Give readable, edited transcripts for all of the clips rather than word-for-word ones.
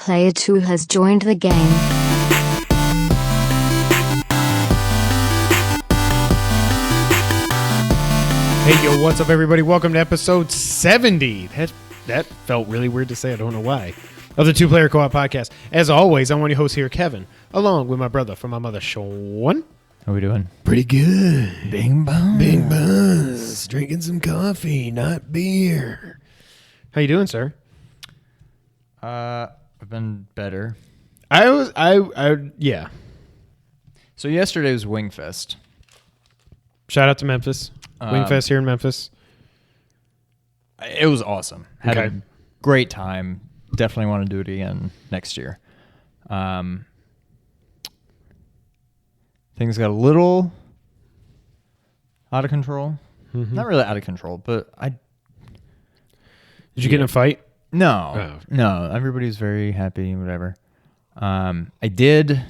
Player 2 has joined the game. Hey, yo, what's up, everybody? Welcome to episode 70. That felt really weird to say. I don't know why. Of the Two Player Co-op Podcast. As always, I'm one of your hosts here, Kevin, along with my brother from my mother, Sean. How we doing? Pretty good. Bing bong. Bing buzz. Drinking some coffee, not beer. How you doing, sir? I've been better. Yeah. So yesterday was Wingfest. Shout out to Memphis. Wingfest here in Memphis. It was awesome. Had Okay. a great time. Definitely want to do it again next year. Things got a little out of control. Mm-hmm. Not really out of control, but Did you get in a fight? No. Everybody was very happy, whatever. I did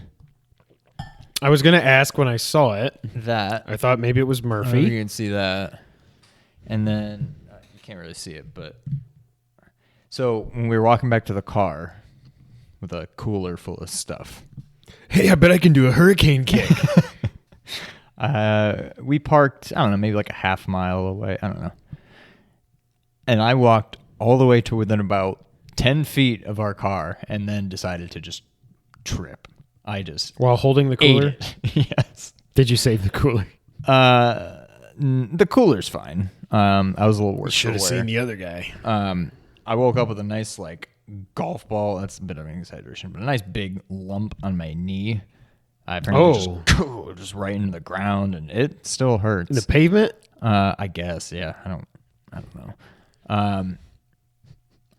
I was going to ask when I saw it. that. I thought maybe it was I don't know if Murphy. you can see that. And then you can't really see it, but so when we were walking back to the car with a cooler full of stuff, Hey, I bet I can do a hurricane kick. we parked, I don't know, maybe like a half mile away. I don't know. And I walked all the way to within about 10 feet of our car and then decided to just trip. I just While holding the cooler? ate it. Yes. Did you save the cooler? The cooler's fine. I was a little worse. Should have for wear. seen the other guy. I woke up with a nice like golf ball. That's a bit of an exaggeration, but a nice big lump on my knee. I apparently just right into the ground, and it still hurts. The pavement? I guess, yeah. I don't know.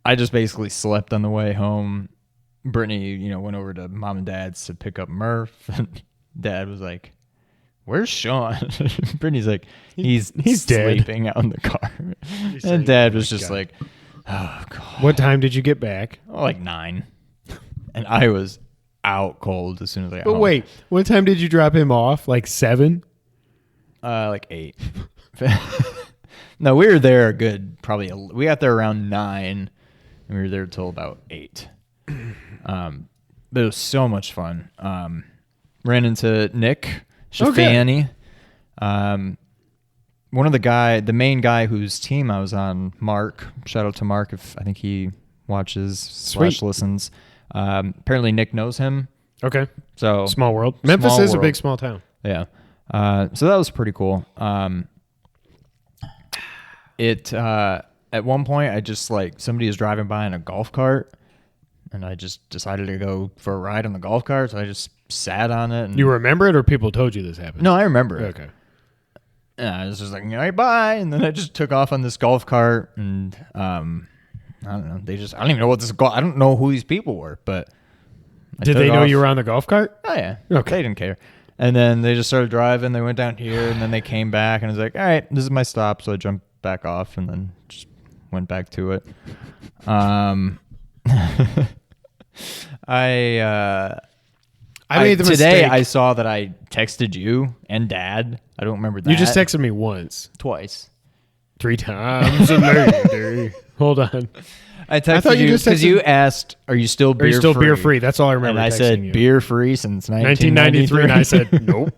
I just basically slept on the way home. Brittany, went over to mom and dad's to pick up Murph, and Dad was like, "Where's Sean?" Brittany's like, he's sleeping out in the car. And Dad was just like, "Oh God." What time did you get back? Oh, like 9. And I was out cold as soon as I got But home. wait, what time did you drop him off? Like 7? Like 8. No, we were there we got there around 9, and we were there till about 8. But it was so much fun. Ran into Nick Shafani. One of the main guy whose team I was on, Mark. Shout out to Mark I think he watches / listens. Apparently Nick knows him. Okay. So Small world. Memphis is a big, small town. Yeah. So that was pretty cool. At one point I just somebody was driving by in a golf cart, and I just decided to go for a ride on the golf cart. So I just sat on it. And You remember it, or people told you this happened? No, I remember it. Okay. And I was just like, all right, bye. And then I just took off on this golf cart, and I don't know. I don't even know I don't know who these people were, but Did they know you were on the golf cart? Oh yeah. Okay. They didn't care. And then they just started driving. They went down here, and then they came back, and I was like, all right, this is my stop. So I jumped back off, and then just went back to it. I made the today mistake. I saw that I texted you and Dad. I don't remember that. You just texted me once. twice. 3 times a lady. Hold on. I texted thought you you just because texted- you asked, "Are you still beer Are you still free?" beer free? That's all I remember. And I texting said, you. "Beer free since 1993, and I said, nope.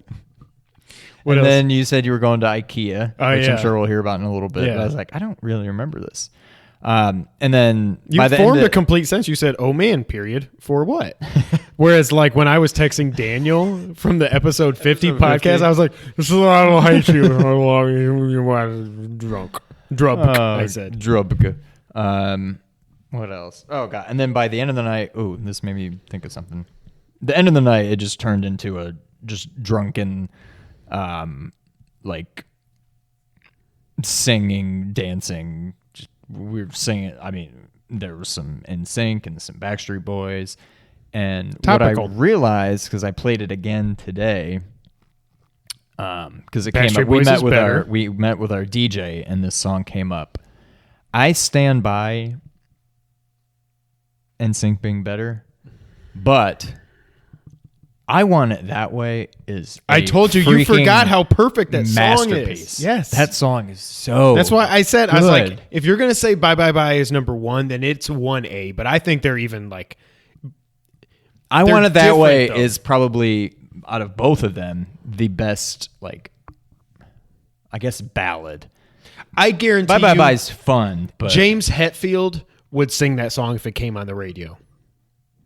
What and else? then you said you were going to IKEA, Oh, which yeah. I'm sure we'll hear about in a little bit. Yeah. But I was like, I don't really remember this. And then You by the formed end a complete sense. You said, "Oh man," period. For what? Whereas, like when I was texting Daniel from the episode 50 podcast, 50. I was like, "I don't hate you. How long you want drunk? Drub." I said, Drub. What else? Oh god! And then by the end of the night, this made me think of something. The end of the night, it just turned into a just drunken, like singing, dancing. We were singing. I mean, there was some NSYNC and some Backstreet Boys, and Topical. what I realized because I played it again today, because it Backstreet came up. Boys is We better. met with our DJ, and this song came up. I stand by NSYNC being better, but I Want It That Way is I told you, you forgot how perfect that song masterpiece. is. Yes. That song is so That's why I said, I was like, good. if you're going to say Bye Bye Bye is number 1, then it's 1A. But I think they're even like I They're Want It That Way different, though. is probably, out of both of them, the best, like, I guess, ballad. I guarantee Bye Bye you, Bye's fun, but James Hetfield would sing that song if it came on the radio.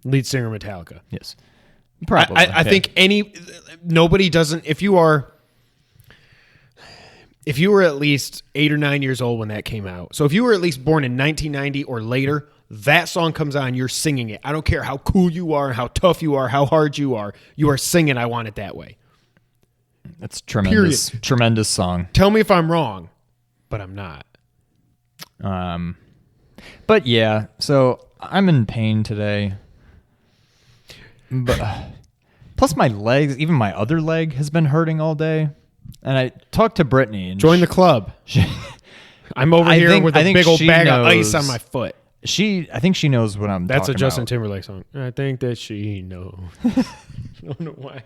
Lead singer Metallica. yes, probably. I think nobody doesn't. If you were at least 8 or 9 years old when that came out, so if you were at least born in 1990 or later, that song comes on, you're singing it. I don't care how cool you are, how tough you are, how hard you are singing I Want It That Way. It's tremendous, tremendous song. Tell me if I'm wrong, but I'm not. But yeah, so I'm in pain today. But plus my legs, even my other leg has been hurting all day. And I talked to Brittany and Join the club. I'm over here with a big old bag of ice on my foot. I think she knows what I'm That's talking a Justin about. Timberlake song. I think that she knows. I don't know why.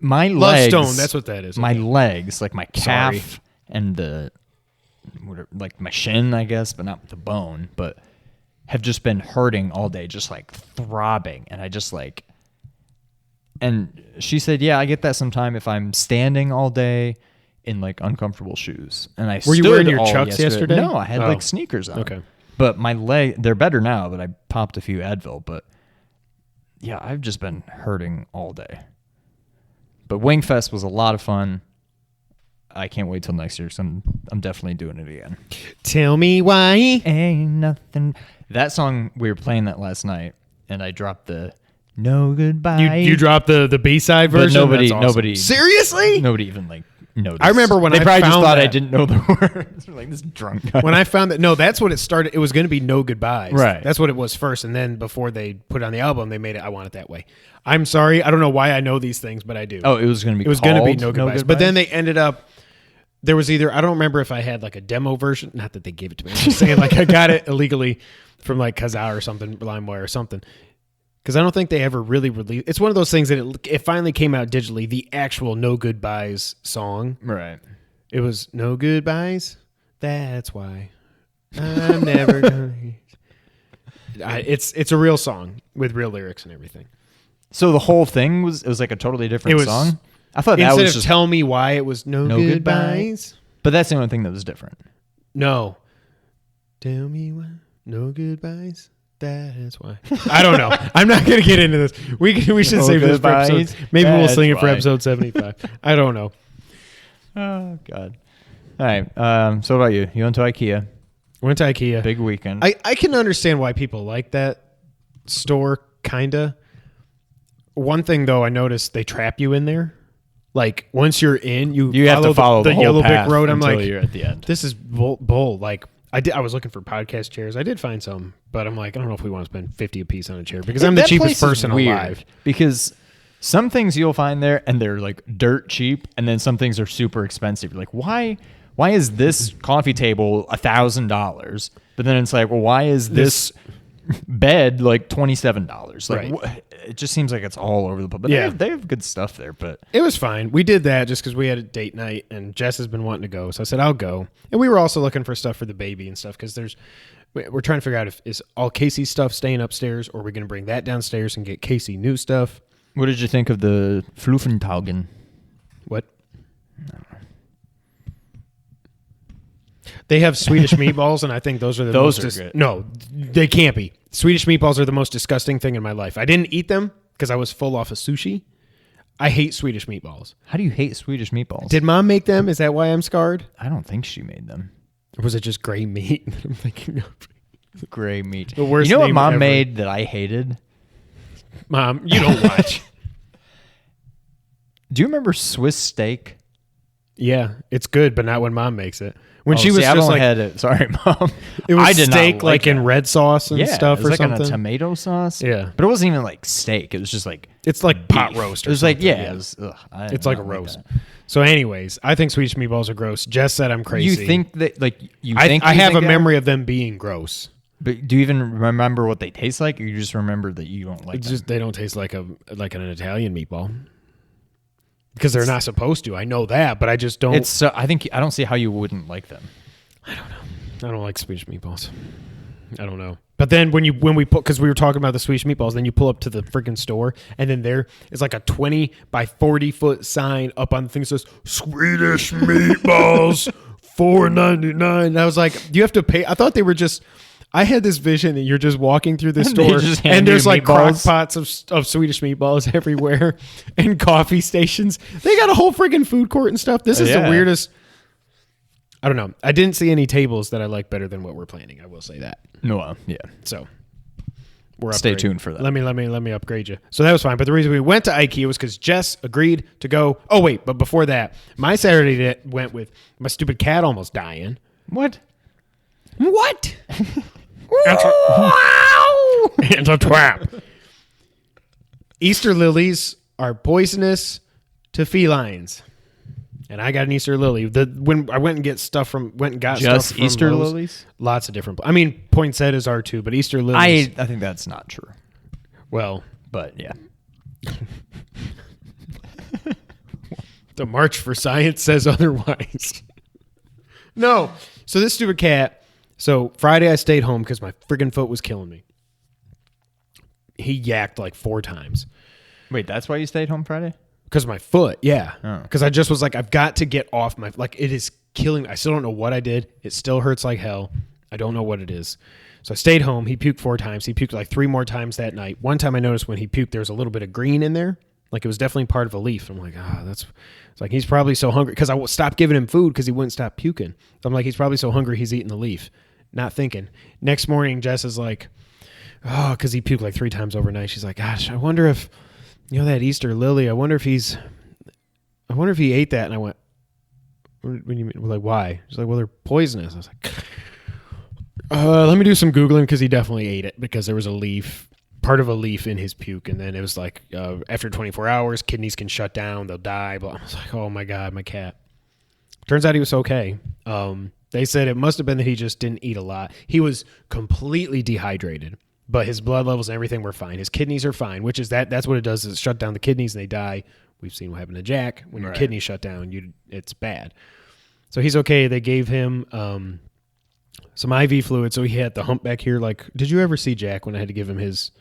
My Love legs, Stone, that's what that is. My legs, like my calf Sorry. and like my shin, I guess, but not the bone, but have just been hurting all day, just like throbbing. And I just like, and she said, yeah, I get that sometime if I'm standing all day in like uncomfortable shoes. And I Were you stood wearing your all Chucks yesterday? No, I had Oh. like sneakers on. Okay. But my leg, they're better now that I popped a few Advil, but yeah, I've just been hurting all day. But Wingfest was a lot of fun. I can't wait till next year, so I'm definitely doing it again. Tell me why. Ain't nothing. That song, we were playing that last night, and I dropped the no goodbye. You dropped the B-side But version? nobody- That's awesome. nobody- Seriously? Nobody even like noticed. I remember when they I probably just found thought I that. didn't know the words. Like this drunk guy. When I found that, no, that's what it started. It was going to be No Goodbyes. Right. That's what it was first. And then before they put it on the album, they made it I Want It That Way. I'm sorry. I don't know why I know these things, but I do. Oh, it was going to be. It was going to be called No Goodbyes. But then they ended up, there was either, I don't remember if I had like a demo version. Not that they gave it to me. I'm just saying like I got it illegally from like Kazaa or something, LimeWire or something. Because I don't think they ever really released. It's one of those things that it finally came out digitally, the actual No Goodbyes song. right. It was No Goodbyes. That's why I'm never gonna. It's a real song with real lyrics and everything. So the whole thing was like a totally different song. I thought that Instead was of just. Tell Me Why, it was No Goodbyes. But that's the only thing that was different. No. Tell me why. No goodbyes. That's why. I don't know. I'm not going to get into this. We should No save this for episode. goodbyes. Maybe we'll That's sing it for why. episode 75. I don't know. Oh God. All right. So what about you? You went to IKEA. Went to IKEA. Big weekend. I can understand why people like that store, kinda. One thing though, I noticed they trap you in there. Like once you're in, you have to follow the the whole yellow path brick road. I'm until like, you're at the end. This is bull. Like I was looking for podcast chairs. I did find some, but I'm like, I don't know if we want to spend 50 a piece on a chair because I'm the That cheapest place is person weird, alive. because some things you'll find there and they're like dirt cheap, and then some things are super expensive. You're like, why is this coffee table $1,000? But then it's like, well, why is this bed like $27? Like, Right. it just seems like it's all over the place. But Yeah. they have good stuff there. But It was fine. We did that just because we had a date night, and Jess has been wanting to go, so I said I'll go. And we were also looking for stuff for the baby and stuff because we're trying to figure out if is all Casey's stuff staying upstairs, or we're going to bring that downstairs and get Casey new stuff. what did you think of the Fluffentaugen? What? They have Swedish meatballs, and I think those are the Those most. are good. No, they can't be. Swedish meatballs are the most disgusting thing in my life. I didn't eat them because I was full off of sushi. I hate Swedish meatballs. How do you hate Swedish meatballs? Did Mom make them? Is that why I'm scarred? I don't think she made them. Or was it just gray meat that I'm thinking of? Gray meat. The worst You know what name Mom ever. made that I hated? Mom, you don't watch. Do you remember Swiss steak? Yeah, it's good, but not when Mom makes it. When she Oh, was see, I've just only like, had it. Sorry, Mom. it was I did steak not like in that. red sauce and stuff it was or like something. in a tomato sauce. Yeah. But it wasn't even like steak. It was just like It's like pot beef. roast. It Or was like, something, yeah. It was, I did It's like a not like roast. that. So, anyways, I think Swedish meatballs are gross. Jess said I'm crazy. You think that, like, I have a that? memory of them being gross. But do you even remember what they taste like, or you just remember that you don't like It's them? just they don't taste like an Italian meatball because they're not supposed to. I know that, but I just don't. It's so, I don't see how you wouldn't like them. I don't like Swedish meatballs. I don't know, but But then when we put, because we were talking about the Swedish meatballs, then you pull up to the freaking store, and then there is like a 20 by 40 foot sign up on the thing that says Swedish meatballs $4.99. And I was like, you have to pay. I thought they were just. I had this vision that you're just walking through the store and there's like crock pots of Swedish meatballs everywhere and coffee stations. They got a whole freaking food court and stuff. This is the weirdest. I don't know. I didn't see any tables that I like better than what we're planning. I will say that. No, yeah. So we're stay tuned for that. Let me upgrade you. So that was fine. But the reason we went to IKEA was because Jess agreed to go. Oh wait, but before that, my Saturday went with my stupid cat almost dying. What? It's a trap. Easter lilies are poisonous to felines. And I got an Easter lily. When I went and got stuff from just Easter Lowe's, lilies? Lots of different. I mean, poinsettias are too, but Easter lilies. I think that's not true. Well, but yeah. The March for Science says otherwise. No. So this stupid cat. So Friday I stayed home because my friggin' foot was killing me. He yacked like 4 times. Wait, that's why you stayed home Friday? Because my foot, yeah. Oh. Because I just was like, I've got to get off my... Like, it is killing me. I still don't know what I did. It still hurts like hell. I don't know what it is. So I stayed home. He puked 4 times. He puked like 3 more times that night. One time I noticed when he puked, there was a little bit of green in there. Like, it was definitely part of a leaf. I'm like, that's... It's like, he's probably so hungry. Because I stopped giving him food because he wouldn't stop puking. So I'm like, he's probably so hungry he's eating the leaf. Not thinking. Next morning, Jess is like, oh, because he puked like 3 times overnight. She's like, gosh, I wonder if, that Easter lily, I wonder if he ate that. And I went, what do you mean? Like, why? She's like, well, they're poisonous. I was like, let me do some Googling because he definitely ate it because there was part of a leaf in his puke. And then it was like, after 24 hours, kidneys can shut down. They'll die. But I was like, oh my God, my cat. Turns out he was okay. They said it must have been that he just didn't eat a lot. He was completely dehydrated, but his blood levels and everything were fine. His kidneys are fine, which is that's what it does is it shut down the kidneys and they die. We've seen what happened to Jack. When your kidneys shut down, it's bad. So he's okay. They gave him some IV fluid. So he had the hump back here. Like, did you ever see Jack when I had to give him his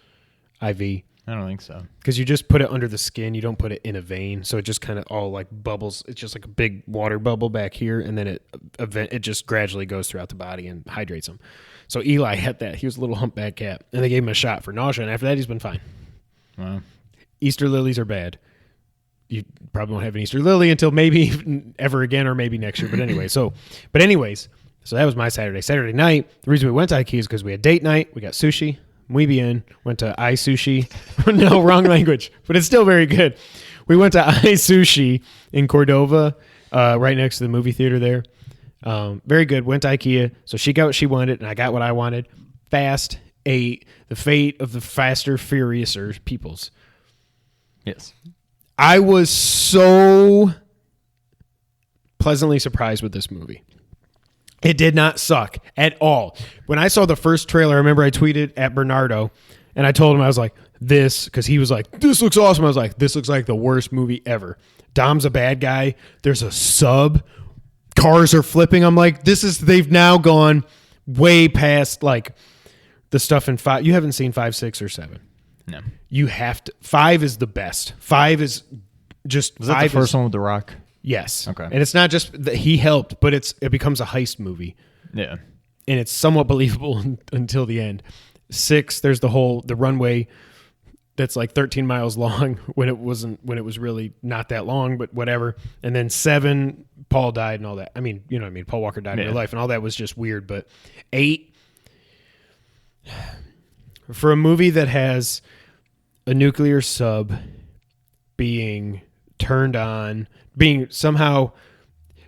IV? I don't think so. Because you just put it under the skin. You don't put it in a vein. So it just kind of all like bubbles. It's just like a big water bubble back here. And then it just gradually goes throughout the body and hydrates him. So Eli had that. He was a little humpback cat. And they gave him a shot for nausea. And after that, he's been fine. Wow. Easter lilies are bad. You probably won't have an Easter lily until maybe ever again or maybe next year. But anyways, so that was my Saturday. Saturday night, the reason we went to IKEA is because we had date night. We got sushi. Muy bien. Went to iSushi. No, wrong language, but it's still very good. We went to iSushi in Cordova, right next to the movie theater there. Very good. Went to IKEA. So she got what she wanted, and I got what I wanted. Fast 8, the fate of the faster, furiouser peoples. Yes. I was so pleasantly surprised with this movie. It did not suck at all. When I saw the first trailer, I remember I tweeted at Bernardo, and I told him, I was like, because he was like, this looks awesome. I was like, this looks like the worst movie ever. Dom's a bad guy. There's a sub. Cars are flipping. I'm like, they've now gone way past like the stuff in 5. You haven't seen 5, 6, or 7. No. You have to. 5 is the best. 5 is just. Was that the first one with The Rock? Yes. Okay. And it's not just that he helped, but it becomes a heist movie. Yeah. And it's somewhat believable until the end. 6, there's the runway that's like 13 miles long when it was really not that long, but whatever. And then 7, Paul died and all that. I mean, you know what I mean? Paul Walker died in real life and all that was just weird. But 8, for a movie that has a nuclear sub being turned on, being somehow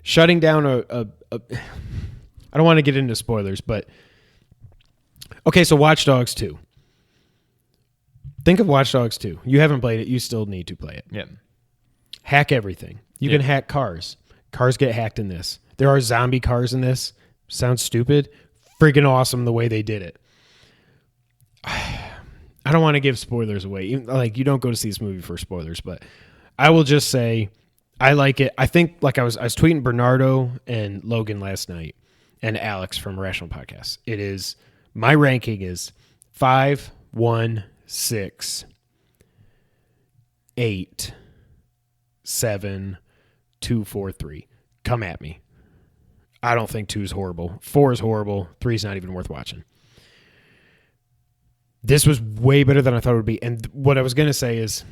shutting down a I don't want to get into spoilers, but okay, so Watch Dogs 2. Think of Watch Dogs 2. You haven't played it. You still need to play it. Yeah. Hack everything. You can hack cars. Cars get hacked in this. There are zombie cars in this. Sounds stupid. Friggin' awesome the way they did it. I don't want to give spoilers away. Like, you don't go to see this movie for spoilers, but I will just say I like it. I think like I was tweeting Bernardo and Logan last night and Alex from Rational Podcast. It is, my ranking is 516 87243. Come at me. I don't think 2 is horrible. 4 is horrible. 3 is not even worth watching. This was way better than I thought it would be. And what I was going to say is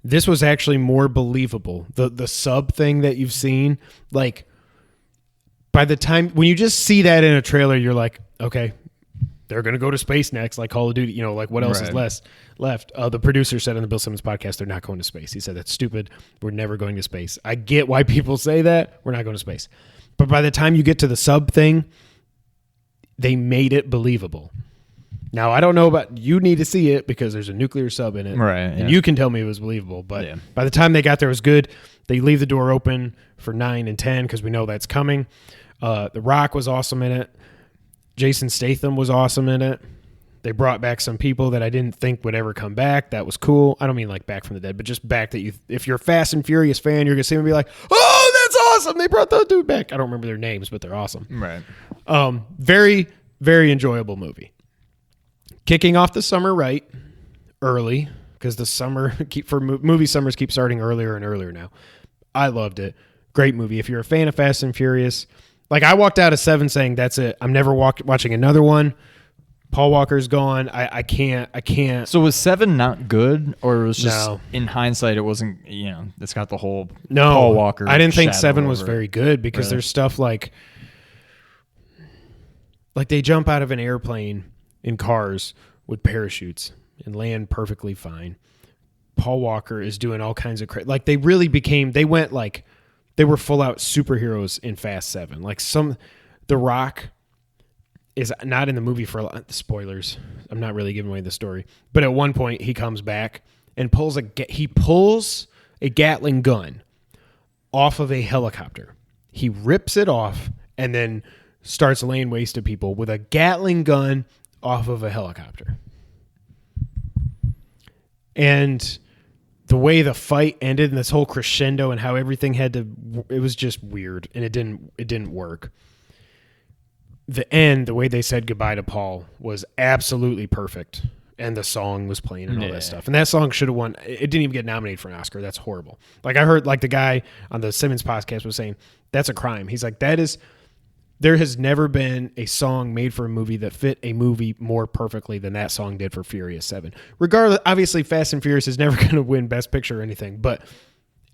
this was actually more believable. The sub thing that you've seen, like, by the time when you just see that in a trailer, you're like, okay, they're going to go to space next, like Call of Duty. Like, what else is left? The producer said on the Bill Simmons podcast, they're not going to space. He said, that's stupid. We're never going to space. I get why people say that. We're not going to space. But by the time you get to the sub thing, they made it believable. Now, I don't know about, you need to see it because there's a nuclear sub in it. Right. And you can tell me it was believable. But by the time they got there, it was good. They leave the door open for 9 and 10 because we know that's coming. The Rock was awesome in it. Jason Statham was awesome in it. They brought back some people that I didn't think would ever come back. That was cool. I don't mean like back from the dead, but just back that if you're a Fast and Furious fan, you're going to see them and be like, oh, that's awesome. They brought that dude back. I don't remember their names, but they're awesome. Right. Very, very enjoyable movie. Kicking off the summer right early because the summer movie summers keep starting earlier and earlier now. I loved it. Great movie. If you're a fan of Fast and Furious, like I walked out of 7 saying that's it. I'm never watching another one. Paul Walker's gone. I can't. So was 7 not good, or it was just in hindsight it wasn't? It's got the whole Paul Walker. I didn't think 7 was very good because there's stuff like they jump out of an airplane in cars with parachutes and land perfectly fine. Paul Walker is doing all kinds of like they really became. They went like they were full out superheroes in Fast 7. Like The Rock is not in the movie for a lot. Spoilers. I'm not really giving away the story. But at one point he comes back and pulls a Gatling gun off of a helicopter. He rips it off and then starts laying waste to people with a Gatling gun off of a helicopter. And the way the fight ended and this whole crescendo and how everything it was just weird and it didn't work. The end, the way they said goodbye to Paul was absolutely perfect. And the song was playing and all that stuff. And that song should have won. It didn't even get nominated for an Oscar. That's horrible. Like I heard like the guy on the Simmons podcast was saying, that's a crime. He's like, there has never been a song made for a movie that fit a movie more perfectly than that song did for Furious 7. Regardless, obviously Fast and Furious is never going to win Best Picture or anything, but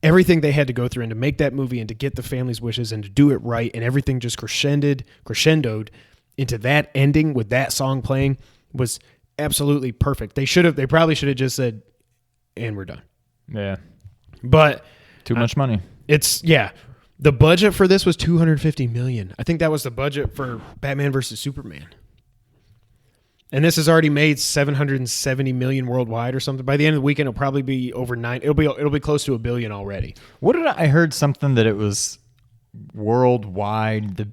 everything they had to go through and to make that movie and to get the family's wishes and to do it right and everything just crescendoed into that ending with that song playing was absolutely perfect. They probably should have just said, and we're done. Yeah. But too much money. The budget for this was $250 million. I think that was the budget for Batman versus Superman. And this has already made $770 million worldwide or something. By the end of the weekend, it'll probably be over 9. It'll be close to $1 billion already. I heard something that it was worldwide the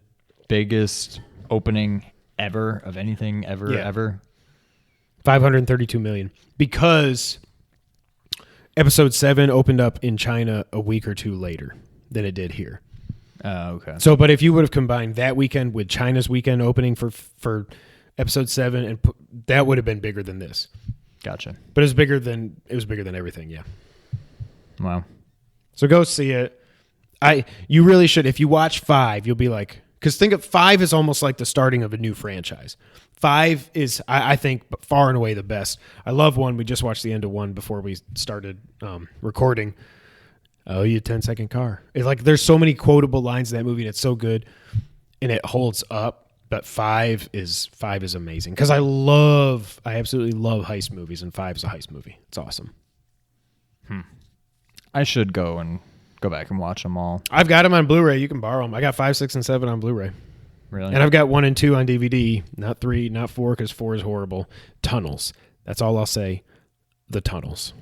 biggest opening ever of anything ever. $532 million because Episode 7 opened up in China a week or two later than it did here. Oh, okay. So, but if you would have combined that weekend with China's weekend opening for Episode 7, and that would have been bigger than this. Gotcha. But it was bigger than everything. Yeah. Wow. So go see it. You really should. If you watch 5, you'll be like, because think of 5 is almost like the starting of a new franchise. 5 is, I think, far and away the best. I love 1. We just watched the end of 1 before we started recording. Oh, you 10-second car. It's like there's so many quotable lines in that movie, and it's so good, and it holds up. But 5 is amazing because I absolutely love heist movies, and 5 is a heist movie. It's awesome. I should go back and watch them all. I've got them on Blu-ray. You can borrow them. I got 5, 6, and 7 on Blu-ray. Really? And I've got 1 and 2 on DVD. Not 3, not 4, because 4 is horrible. Tunnels. That's all I'll say. The Tunnels.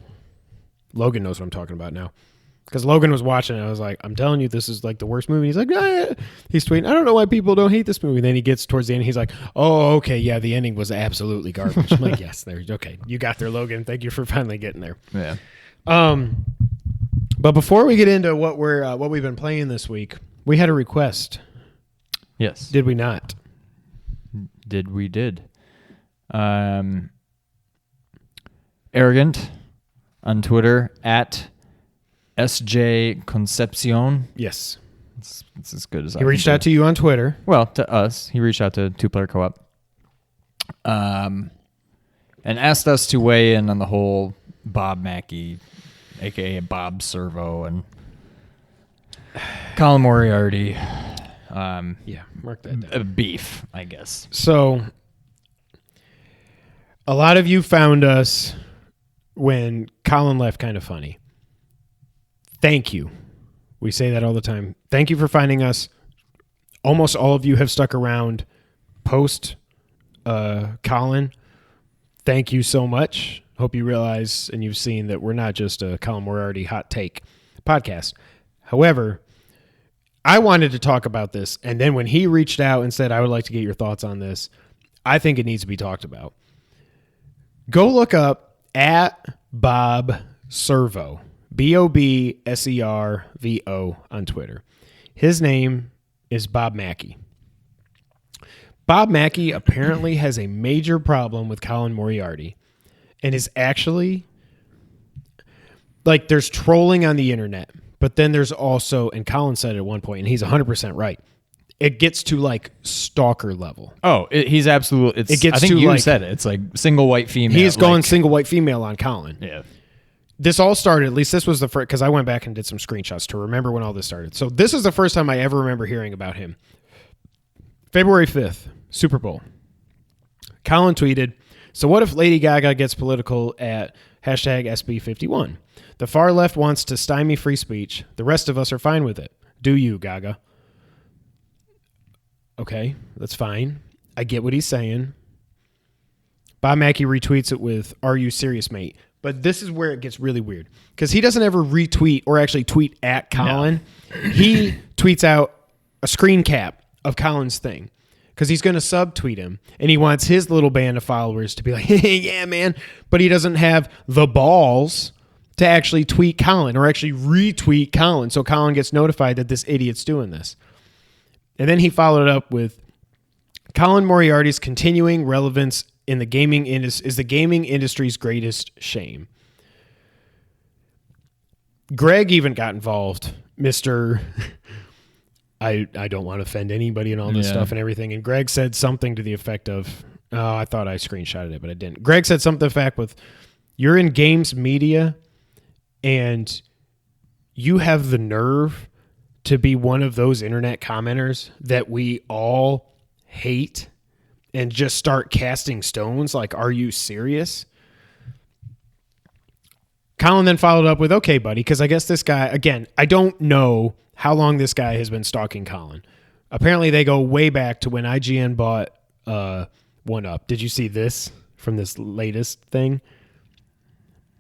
Logan knows what I'm talking about now. Because Logan was watching it. I was like, I'm telling you, this is like the worst movie. He's like, he's tweeting, I don't know why people don't hate this movie. Then he gets towards the end. He's like, oh, okay. Yeah, the ending was absolutely garbage. I'm like, yes, okay. You got there, Logan. Thank you for finally getting there. Yeah. But before we get into what we've been playing this week, we had a request. Yes. Did we not? We did. Arrogant on Twitter at SJ Concepcion. Yes. It's as good as He reached out to you on Twitter. Well, to us. He reached out to Two Player Co-op. And asked us to weigh in on the whole Bob Mackey, a.k.a. Bob Servo, and Colin Moriarty. Mark that down. Beef, I guess. So, a lot of you found us when Colin left Kind of Funny. Thank you. We say that all the time. Thank you for finding us. Almost all of you have stuck around post Colin. Thank you so much. Hope you realize and you've seen that we're not just a Colin Moriarty hot take podcast. However, I wanted to talk about this, and then when he reached out and said, I would like to get your thoughts on this, I think it needs to be talked about. Go look up at Bob Servo, BOBSERVO on Twitter. His name is Bob Mackey. Bob Mackey apparently has a major problem with Colin Moriarty and is actually, like, there's trolling on the internet, but then there's also, and Colin said it at one point, and he's 100% right, it gets to, like, stalker level. Oh, he's absolutely. It gets I think to, you like, said it. It's like single white female. He's going single white female on Colin. Yeah. This all started, at least this was the first, because I went back and did some screenshots to remember when all this started. So this is the first time I ever remember hearing about him. February 5th, Super Bowl. Colin tweeted, so what if Lady Gaga gets political at hashtag SB51? The far left wants to stymie free speech. The rest of us are fine with it. Do you, Gaga? Okay, that's fine. I get what he's saying. Bob Mackey retweets it with, are you serious, mate? But this is where it gets really weird, because he doesn't ever retweet or actually tweet at Colin. No. He tweets out a screen cap of Colin's thing, because he's going to subtweet him, and he wants his little band of followers to be like, hey, yeah, man. But he doesn't have the balls to actually tweet Colin or actually retweet Colin, so Colin gets notified that this idiot's doing this. And then he followed it up with, Colin Moriarty's continuing relevance in the gaming is the gaming industry's greatest shame. Greg even got involved, Mr. I don't want to offend anybody and all this stuff and everything. And Greg said something to the effect of, oh, I thought I screenshotted it, but I didn't. Greg said something to the effect with, you're in games media and you have the nerve to be one of those internet commenters that we all hate and just start casting stones. Like, are you serious? Colin then followed up with, okay, buddy, because I guess this guy, again, I don't know how long this guy has been stalking Colin. Apparently they go way back to when IGN bought 1UP. Did you see this from this latest thing?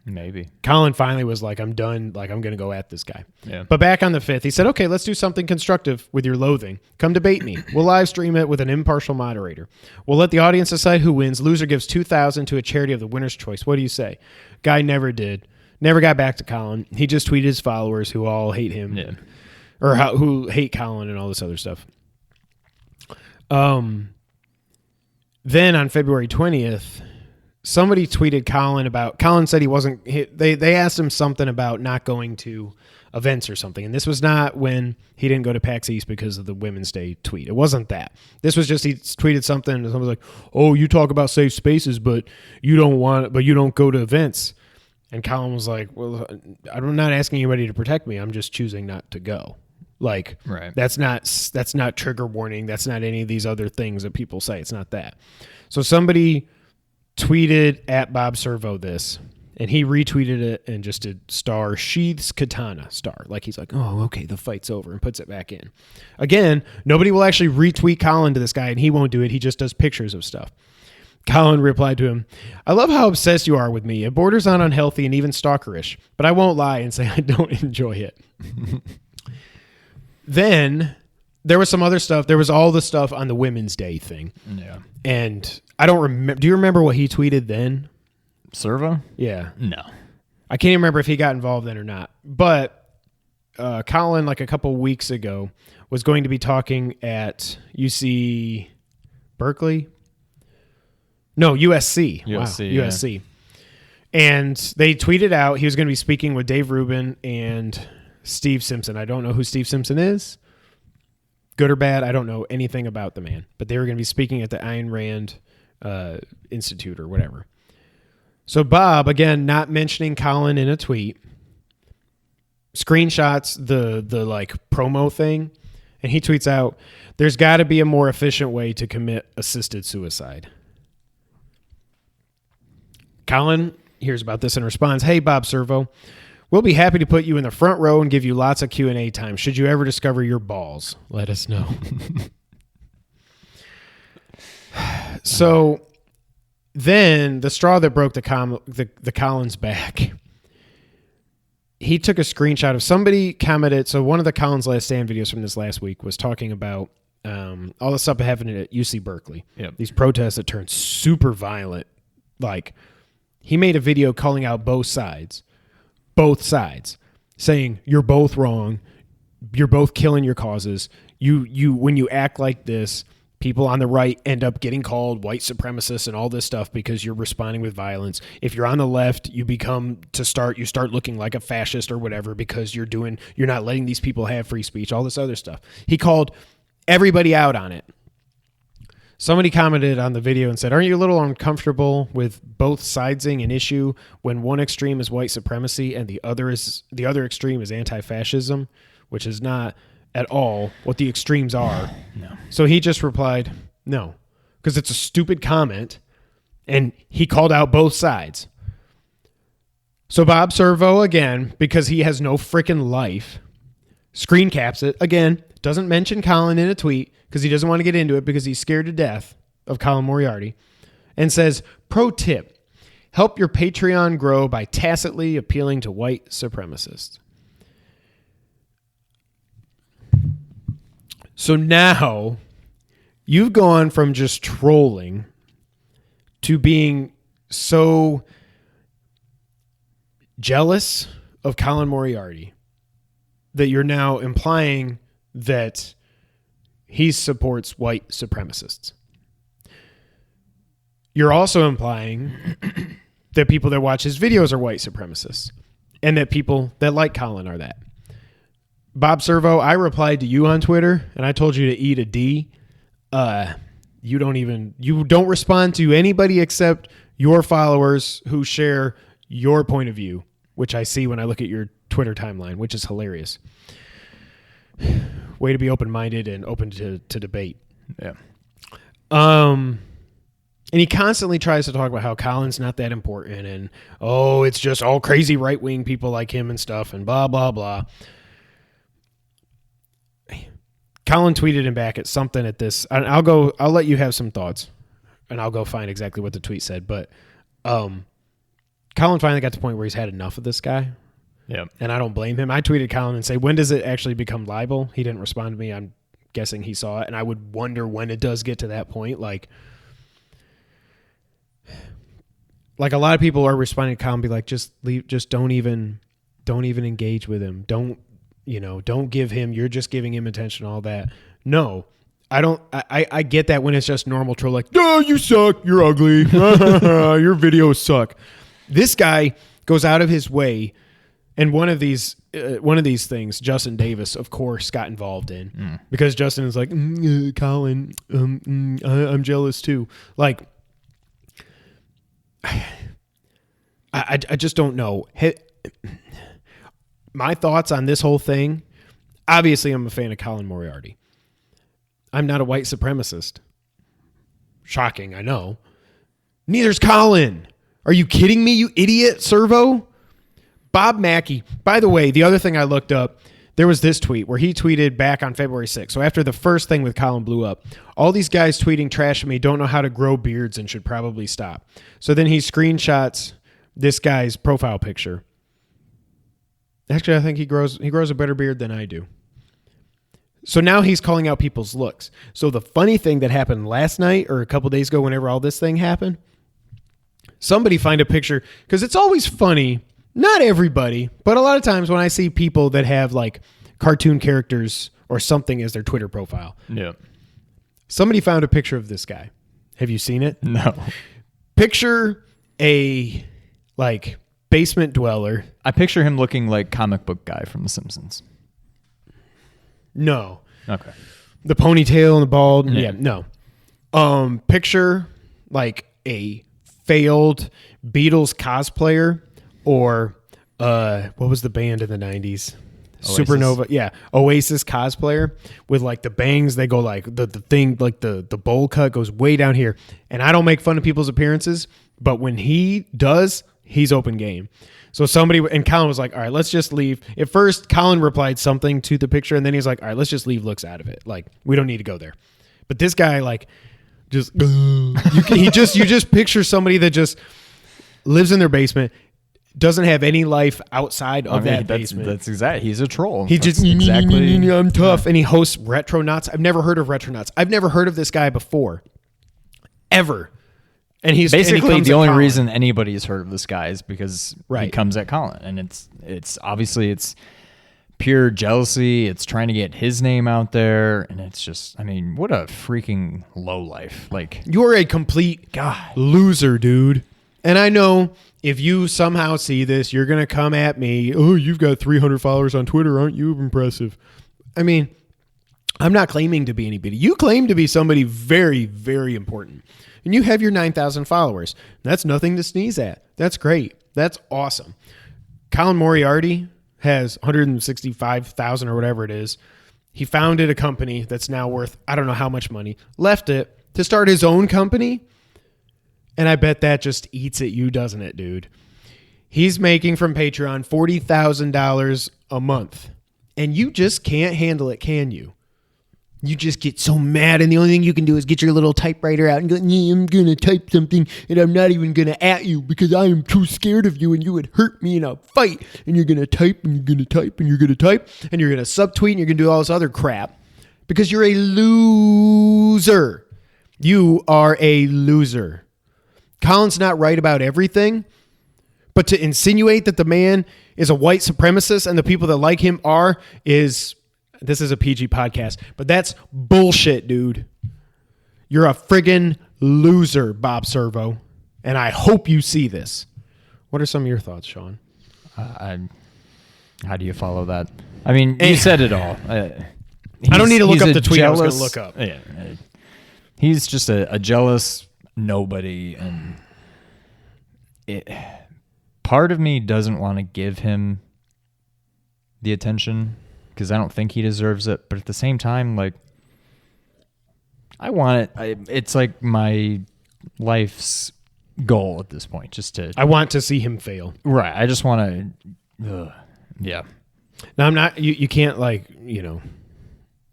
Maybe. Colin finally was like, I'm done. Like, I'm going to go at this guy. Yeah. But back on the 5th, he said, okay, let's do something constructive with your loathing. Come debate me. We'll live stream it with an impartial moderator. We'll let the audience decide who wins. Loser gives $2,000 to a charity of the winner's choice. What do you say? Guy never did. Never got back to Colin. He just tweeted his followers who all hate him. Yeah. Or who hate Colin and all this other stuff. Then on February 20th, somebody tweeted Colin about, Colin said he wasn't, they asked him something about not going to events or something. And this was not when he didn't go to PAX East because of the Women's Day tweet. It wasn't that. This was just, he tweeted something and someone was like, oh, you talk about safe spaces, but you don't go to events. And Colin was like, well, I'm not asking anybody to protect me. I'm just choosing not to go. Like, right. That's not trigger warning. That's not any of these other things that people say. It's not that. So somebody tweeted at Bob Servo this, and he retweeted it and just did star sheaths katana star. Like, he's like, oh, okay, the fight's over, and puts it back in. Again, nobody will actually retweet Colin to this guy, and he won't do it. He just does pictures of stuff. Colin replied to him, I love how obsessed you are with me. It borders on unhealthy and even stalkerish, but I won't lie and say I don't enjoy it. Then there was some other stuff. There was all the stuff on the Women's Day thing. Yeah. And I don't remember. Do you remember what he tweeted then? Servo? Yeah. No. I can't even remember if he got involved then or not. But Colin, like a couple weeks ago, was going to be talking at UC Berkeley. No, USC. USC, Wow, yeah. USC. And they tweeted out he was going to be speaking with Dave Rubin and Steve Simpson. I don't know who Steve Simpson is. Good or bad, I don't know anything about the man. But they were going to be speaking at the Ayn Rand Institute or whatever. So Bob, again, not mentioning Colin in a tweet, screenshots the like promo thing, and he tweets out, "There's got to be a more efficient way to commit assisted suicide." Colin hears about this and responds, "Hey, Bob Servo, we'll be happy to put you in the front row and give you lots of Q&A time. Should you ever discover your balls, let us know." So then the straw that broke the Collins back, he took a screenshot of somebody commented. So one of the Collins Last Stand videos from this last week was talking about all the stuff that happened at UC Berkeley. Yep. These protests that turned super violent. Like, he made a video calling out both sides, saying you're both wrong, you're both killing your causes. You when you act like this, people on the right end up getting called white supremacists and all this stuff because you're responding with violence. If you're on the left, you start looking like a fascist or whatever because you're not letting these people have free speech, all this other stuff. He called everybody out on it. Somebody commented on the video and said, "Aren't you a little uncomfortable with both sidesing an issue when one extreme is white supremacy and the other extreme is anti-fascism, which is not at all what the extremes are?" No. So he just replied, "No," because it's a stupid comment, and he called out both sides. So Bob Servo, again, because he has no freaking life, screen caps it again. Doesn't mention Colin in a tweet because he doesn't want to get into it because he's scared to death of Colin Moriarty, and says, "Pro tip, help your Patreon grow by tacitly appealing to white supremacists." So now you've gone from just trolling to being so jealous of Colin Moriarty that you're now implying that he supports white supremacists. You're also implying that people that watch his videos are white supremacists and that people that like Colin are that. Bob Servo, I replied to you on Twitter and I told you to eat a D. You don't respond to anybody except your followers who share your point of view, which I see when I look at your Twitter timeline, which is hilarious. Way to be open-minded and open to debate. Yeah. And he constantly tries to talk about how Colin's not that important and, it's just all crazy right-wing people like him and stuff and blah, blah, blah. Colin tweeted him back at something at this. I'll let you have some thoughts and I'll go find exactly what the tweet said. But Colin finally got to the point where he's had enough of this guy. Yeah. And I don't blame him. I tweeted Colin and say, when does it actually become libel? He didn't respond to me. I'm guessing he saw it. And I would wonder when it does get to that point. Like a lot of people are responding to Colin and be like, just leave, just don't even engage with him. Don't give him, you're just giving him attention, all that. No, I don't. I get that when it's just normal troll, like, "Oh, you suck. You're ugly. Your videos suck." This guy goes out of his way. And one of these things, Justin Davis, of course, got involved in because Justin is like, Colin, I'm jealous too. Like, I just don't know. My thoughts on this whole thing, obviously I'm a fan of Colin Moriarty. I'm not a white supremacist. Shocking, I know. Neither's Colin. Are you kidding me, you idiot, Servo? Bob Mackey. By the way, the other thing I looked up, there was this tweet where he tweeted back on February 6th. So after the first thing with Colin blew up, all these guys tweeting trash at me don't know how to grow beards and should probably stop. So then he screenshots this guy's profile picture. Actually, I think he grows a better beard than I do. So now he's calling out people's looks. So the funny thing that happened last night or a couple days ago, whenever all this thing happened, somebody find a picture, because it's always funny. Not everybody, but a lot of times when I see people that have like cartoon characters or something as their Twitter profile. Yeah. Somebody found a picture of this guy. Have you seen it? No. Picture a like basement dweller. I picture him looking like comic book guy from The Simpsons. No. Okay. The ponytail and the bald. Yeah. No. Picture like a failed Beatles cosplayer or what was the band in the 90s? Oasis. Supernova. Yeah. Oasis cosplayer with like the bangs. They go like the thing, like the bowl cut goes way down here. And I don't make fun of people's appearances, but when he does, he's open game. So and Colin was like, all right, let's just leave. At first, Colin replied something to the picture, and then he's like, all right, let's just leave looks out of it. Like, we don't need to go there. But this guy, like, just, you just picture somebody that just lives in their basement, doesn't have any life outside of that basement. That's exact. He's a troll. He That's just, exactly. I'm tough. And he hosts Retronauts. I've never heard of Retronauts. I've never heard of this guy before. Ever. And he's Basically, and the only Colin. reason anybody's heard of this guy is because he Right. comes at Colin, and it's obviously it's pure jealousy. It's trying to get his name out there, and it's just, I mean, what a freaking low life. Like, You're a complete loser, dude. And I know if you somehow see this, you're gonna come at me. Oh, you've got 300 followers on Twitter, aren't you impressive? I mean, I'm not claiming to be anybody. You claim to be somebody very, very important. And you have your 9,000 followers. That's nothing to sneeze at. That's great. That's awesome. Colin Moriarty has 165,000 or whatever it is. He founded a company that's now worth, I don't know how much money, left it to start his own company. And I bet that just eats at you, doesn't it, dude? He's making from Patreon $40,000 a month. And you just can't handle it, can you? You just get so mad, and the only thing you can do is get your little typewriter out and go, yeah, I'm going to type something, and I'm not even going to at you because I am too scared of you, and you would hurt me in a fight. And you're going to type, and you're going to type, and you're going to type, and you're going to subtweet, and you're going to do all this other crap because you're a loser. You are a loser. Colin's not right about everything, but to insinuate that the man is a white supremacist and the people that like him is... This is a PG podcast, but that's bullshit, dude. You're a friggin' loser, Bob Servo, and I hope you see this. What are some of your thoughts, Sean? how do you follow that? I mean, you said it all. I don't need to look up the tweet I was going to look up. Yeah, he's just a jealous nobody, and part of me doesn't want to give him the attention because I don't think he deserves it. But at the same time, like, I want it. It's like my life's goal at this point, just to... I want to see him fail. Right. I just want to... yeah. Now, I'm not... You can't, like, you know...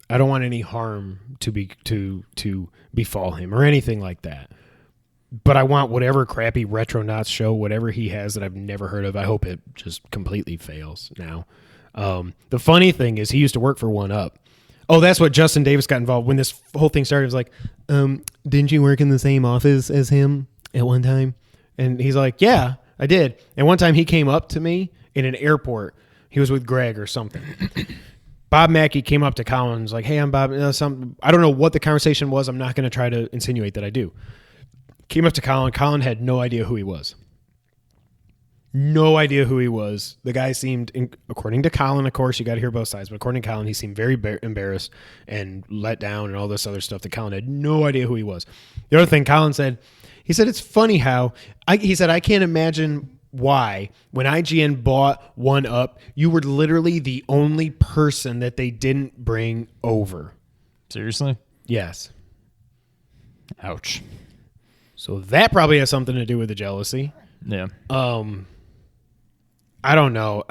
I don't want any harm to befall him or anything like that. But I want whatever crappy Retronauts show, whatever he has that I've never heard of, I hope it just completely fails now. The funny thing is he used to work for 1UP. Oh, that's what Justin Davis got involved when this whole thing started. It was like, didn't you work in the same office as him at one time? And he's like, yeah, I did. And one time he came up to me in an airport. He was with Greg or something. Bob Mackey came up to Colin and was like, hey, I'm Bob. I don't know what the conversation was. I'm not going to try to insinuate that I do. Came up to Colin. Colin had no idea who he was. No idea who he was. The guy seemed, according to Colin, of course, you got to hear both sides, but according to Colin, he seemed very embarrassed and let down and all this other stuff that Colin had no idea who he was. The other thing Colin said, he said, it's funny how, he said, I can't imagine why, when IGN bought 1UP, you were literally the only person that they didn't bring over. Seriously? Yes. Ouch. So that probably has something to do with the jealousy. Yeah. I don't know.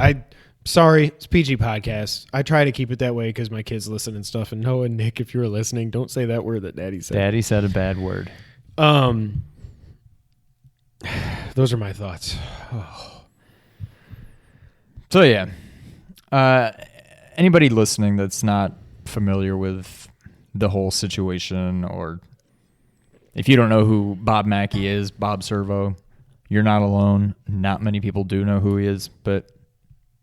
Sorry, it's PG podcast. I try to keep it that way because my kids listen and stuff. And Noah and Nick, if you're listening, don't say that word that Daddy said. Daddy said a bad word. Those are my thoughts. Oh. So yeah, anybody listening that's not familiar with the whole situation, or if you don't know who Bob Mackey is, Bob Servo, you're not alone. Not many people do know who he is, but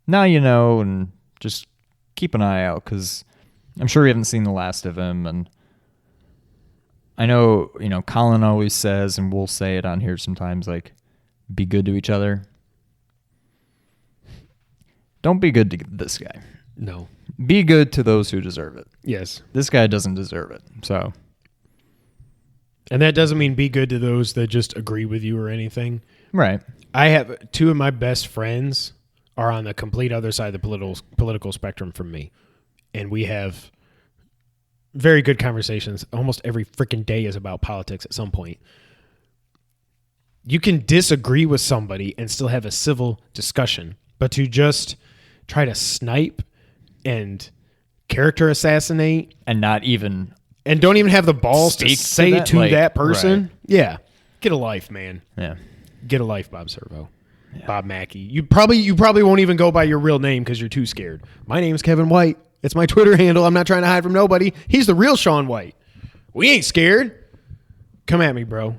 now you know, and just keep an eye out because I'm sure you haven't seen the last of him. And I know, Colin always says, and we'll say it on here sometimes, like, be good to each other. Don't be good to this guy. No. Be good to those who deserve it. Yes. This guy doesn't deserve it. So. And that doesn't mean be good to those that just agree with you or anything. Right. I have 2 of my best friends are on the complete other side of the political spectrum from me. And we have very good conversations. Almost every freaking day is about politics at some point. You can disagree with somebody and still have a civil discussion, but to just try to snipe and character assassinate And not even... and don't even have the balls to Speak say to to that, that person. right. Yeah. Get a life, man. Yeah. Get a life, Bob Servo. Yeah. Bob Mackey. You probably won't even go by your real name because you're too scared. My name's Kevin White. It's my Twitter handle. I'm not trying to hide from nobody. He's the real Sean White. We ain't scared. Come at me, bro.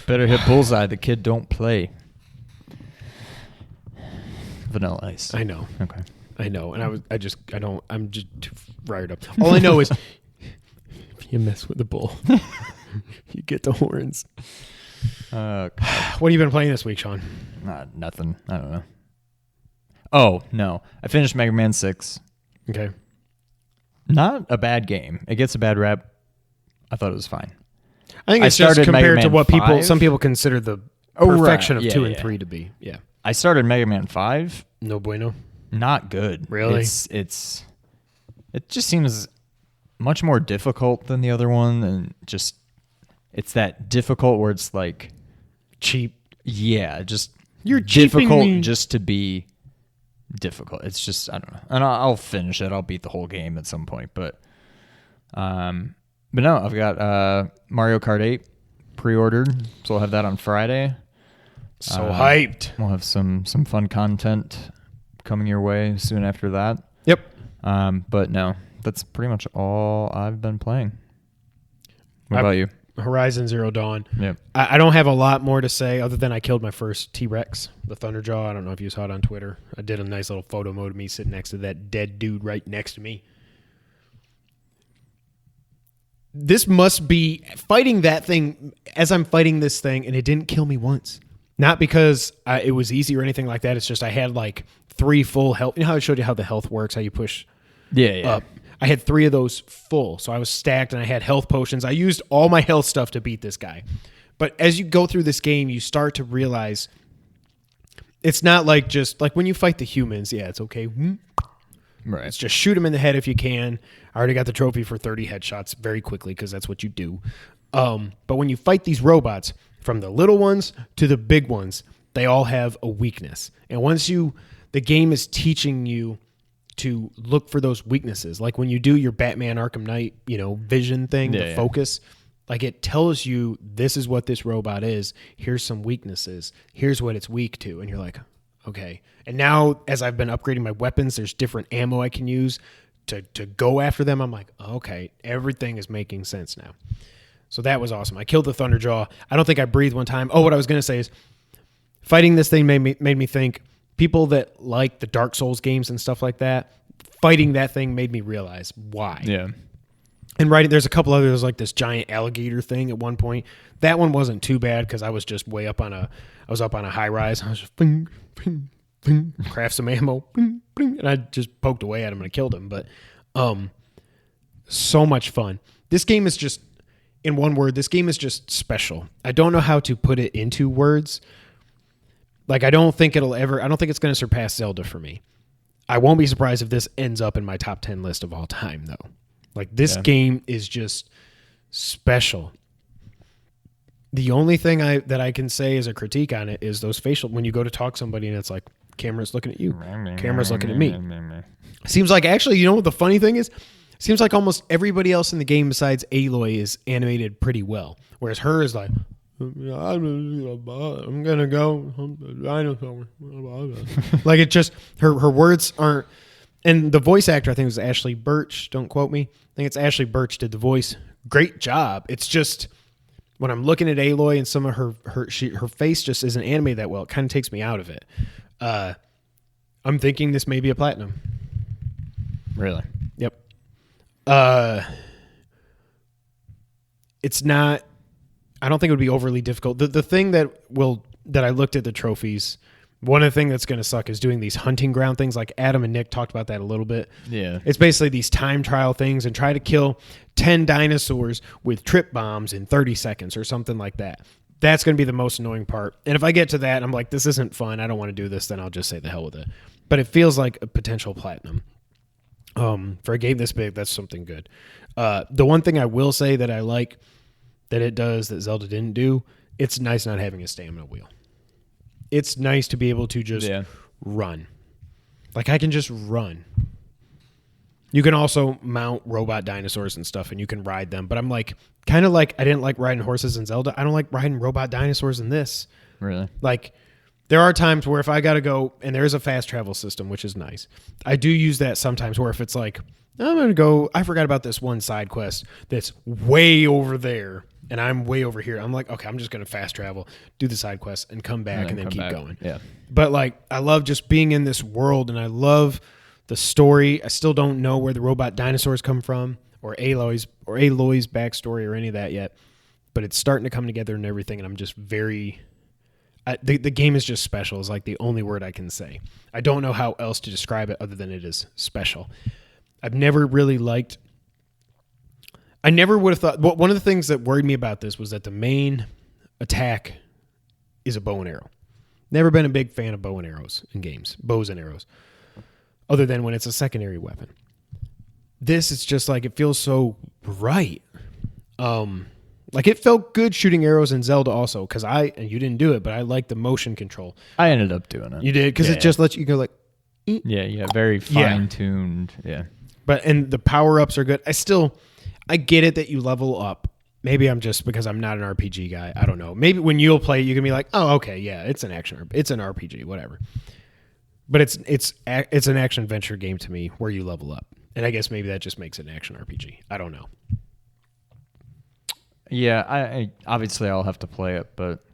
Better hit bullseye. The kid don't play. Vanilla Ice. I know. Okay. I know. And I'm just too fired up. All I know is if you mess with the bull, you get the horns. What have you been playing this week, Sean? Nothing. I don't know. Oh, no. I finished Mega Man 6. Okay. Not a bad game. It gets a bad rap. I thought it was fine. I think it's just started compared Mega to Man what 5. Some people consider the right. perfection of Yeah, 2 and yeah. 3 to be. Yeah. I started Mega Man 5. No bueno. Not good. Really? It just seems much more difficult than the other one, and just it's that difficult where it's like Cheap. yeah, just You're difficult cheaping me. just to be difficult. It's just I don't know, and I'll finish it. I'll beat the whole game at some point, but no, I've got Mario Kart 8 pre-ordered, so I'll have that on Friday. So hyped. We'll have some fun content coming your way soon after that. Yep. But no, that's pretty much all I've been playing. What about you? Horizon Zero Dawn. Yep. I don't have a lot more to say other than I killed my first T-Rex, the Thunderjaw. I don't know if you saw it on Twitter. I did a nice little photo mode of me sitting next to that dead dude right next to me. This must be fighting that thing as I'm fighting this thing, and it didn't kill me once. Not because it was easy or anything like that. It's just I had like 3 full health. You know how I showed you how the health works, how you push up? I had 3 of those full. So I was stacked and I had health potions. I used all my health stuff to beat this guy. But as you go through this game, you start to realize it's not like just like when you fight the humans. Yeah, it's okay. Right. It's just shoot him in the head if you can. I already got the trophy for 30 headshots very quickly because that's what you do. But when you fight these robots, from the little ones to the big ones, they all have a weakness. And the game is teaching you to look for those weaknesses. Like when you do your Batman Arkham Knight, vision thing, the focus, like it tells you this is what this robot is. Here's some weaknesses. Here's what it's weak to. And you're like, okay. And now as I've been upgrading my weapons, there's different ammo I can use to go after them. I'm like, okay, everything is making sense now. So that was awesome. I killed the Thunderjaw. I don't think I breathed one time. Oh, what I was going to say is fighting this thing made me think people that like the Dark Souls games and stuff like that, fighting that thing made me realize why. Yeah. And there's a couple others like this giant alligator thing at one point. That one wasn't too bad because I was just way up on a high rise. I was just bing, bing, bing, craft some ammo, bing, bing, and I just poked away at him and I killed him. But so much fun. This game is just, in one word, this game is just special. I don't know how to put it into words. Like I don't think it's going to surpass Zelda for me. I won't be surprised if this ends up in my top 10 list of all time though. Like this game is just special. The only thing that I can say as a critique on it is those when you go to talk to somebody and it's like, camera's looking at you, camera's looking at me. Seems like actually, you know what the funny thing is? Seems like almost everybody else in the game besides Aloy is animated pretty well. Whereas her is like, I'm going to go. Like it just, her words aren't, and the voice actor I think was Ashley Birch. Don't quote me. I think it's Ashley Birch did the voice. Great job. It's just, when I'm looking at Aloy and some of her face just isn't animated that well, it kind of takes me out of it. I'm thinking this may be a platinum. Really? Yep. it's not. I don't think it would be overly difficult. The thing that I looked at the trophies. One of the things that's going to suck is doing these hunting ground things. Like Adam and Nick talked about that a little bit. Yeah. It's basically these time trial things and try to kill 10 dinosaurs with trip bombs in 30 seconds or something like that. That's going to be the most annoying part. And if I get to that and I'm like, this isn't fun, I don't want to do this, then I'll just say the hell with it. But it feels like a potential platinum. For a game this big, that's something good. The one thing I will say that I like that it does that Zelda didn't do, it's nice not having a stamina wheel. It's nice to be able to just run. Like, I can just run. You can also mount robot dinosaurs and stuff, and you can ride them. But I'm like, kind of like, I didn't like riding horses in Zelda. I don't like riding robot dinosaurs in this. Really? Like, there are times where if I got to go, and there's a fast travel system, which is nice. I do use that sometimes where if it's like, I'm going to go, I forgot about this one side quest that's way over there. And I'm way over here. I'm like, okay, I'm just going to fast travel, do the side quest, and come back and then keep going. Yeah. But like, I love just being in this world, and I love the story. I still don't know where the robot dinosaurs come from, or Aloy's backstory, or any of that yet. But it's starting to come together and everything, and I'm just very. The game is just special. Is like the only word I can say. I don't know how else to describe it other than it is special. I've never really liked. I never would have thought. One of the things that worried me about this was that the main attack is a bow and arrow. Never been a big fan of bow and arrows in games, bows and arrows, other than when it's a secondary weapon. This is just like, it feels so right. Like, it felt good shooting arrows in Zelda also, because and you didn't do it, but I like the motion control. I ended up doing it. You did, because it just lets you go like. Yeah, very fine-tuned. Yeah. And the power-ups are good. I get it that you level up. Maybe I'm just because I'm not an RPG guy. I don't know. Maybe when you'll play, you can be like, "Oh, okay, yeah, it's an RPG, whatever." But it's an action adventure game to me where you level up, and I guess maybe that just makes it an action RPG. I don't know. Yeah, I obviously I'll have to play it, but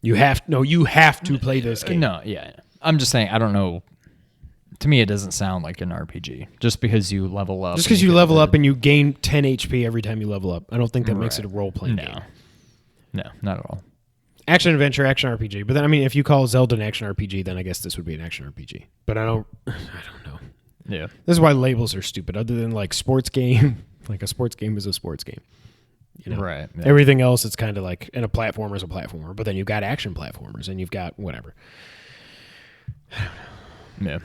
you have to play this game. No, yeah, I'm just saying I don't know. To me, it doesn't sound like an RPG. Just because you level up. Just because you level up and you gain 10 HP every time you level up. I don't think that makes it a role-playing game. No, not at all. Action adventure, action RPG. But then, I mean, if you call Zelda an action RPG, then I guess this would be an action RPG. But I don't know. Yeah. This is why labels are stupid. Other than like sports game, like a sports game is a sports game. You know? Right. Yeah. Everything else, it's kind of like, and a platformer is a platformer. But then you've got action platformers and you've got whatever. I don't know. Yeah.